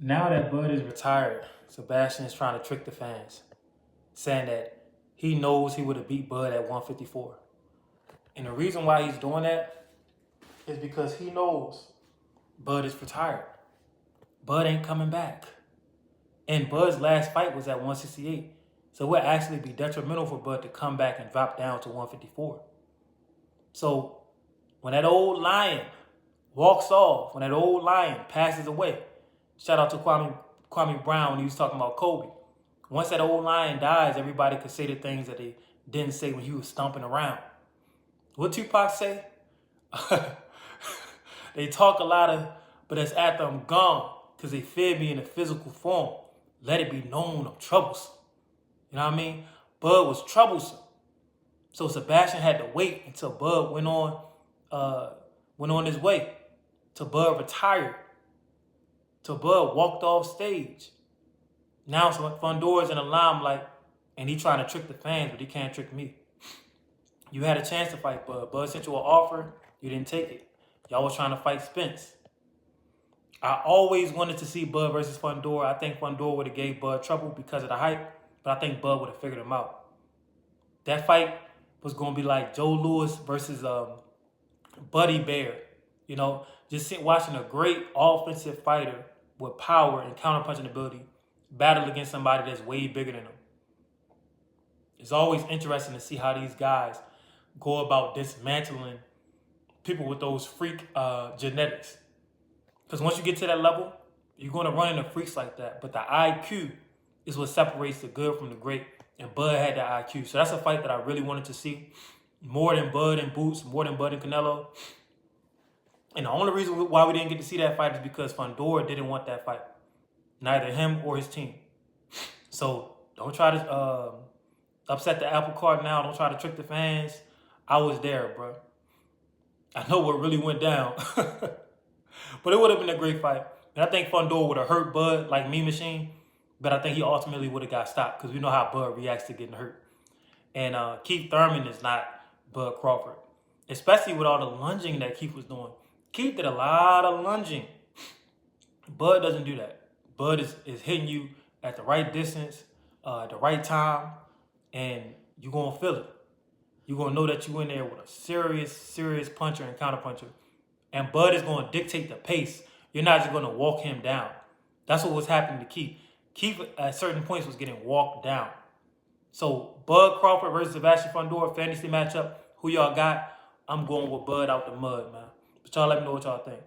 Now that Bud is retired, Sebastian is trying to trick the fans, saying that he knows he would have beat Bud at 154. And the reason why he's doing that is because he knows Bud is retired. Bud ain't coming back. And Bud's last fight was at 168. So it would actually be detrimental for Bud to come back and drop down to 154. So when that old lion walks off, when that old lion passes away, shout out to Kwame Brown when he was talking about Kobe. Once that old lion dies, everybody could say the things that they didn't say when he was stomping around. What Tupac say? They talk a lot of, but it's after I'm gone, because they fear me in a physical form. Let it be known I'm troublesome. You know what I mean? Bud was troublesome. So Sebastian had to wait until Bud went on his way. Till Bud retired. Till Bud walked off stage. Now Fundora's in the limelight, and he trying to trick the fans, but he can't trick me. You had a chance to fight Bud. Bud sent you an offer. You didn't take it. Y'all was trying to fight Spence. I always wanted to see Bud versus Fundora. I think Fundora would have gave Bud trouble because of the hype, but I think Bud would have figured him out. That fight was going to be like Joe Louis versus Buddy Bear. You know, just watching a great offensive fighter with power and counterpunching ability battle against somebody that's way bigger than him. It's always interesting to see how these guys go about dismantling people with those freak genetics. Because once you get to that level, you're going to run into freaks like that. But the IQ is what separates the good from the great. And Bud had the IQ. So that's a fight that I really wanted to see. More than Bud and Boots, more than Bud and Canelo. And the only reason why we didn't get to see that fight is because Fundora didn't want that fight. Neither him or his team. So don't try to upset the apple cart now. Don't try to trick the fans. I was there, bro. I know what really went down. But it would have been a great fight. And I think Fundora would have hurt Bud like Me Machine. But I think he ultimately would have got stopped because we know how Bud reacts to getting hurt. And Keith Thurman is not Bud Crawford. Especially with all the lunging that Keith was doing. Keith did a lot of lunging. Bud doesn't do that. Bud is hitting you at the right distance, at the right time, and you're going to feel it. You're going to know that you're in there with a serious puncher and counterpuncher. And Bud is going to dictate the pace. You're not just going to walk him down. That's what was happening to Keith. Keith, at certain points, was getting walked down. So, Bud Crawford versus Sebastian Fundora, fantasy matchup. Who y'all got? I'm going with Bud out the mud, man. But y'all let me know what y'all think.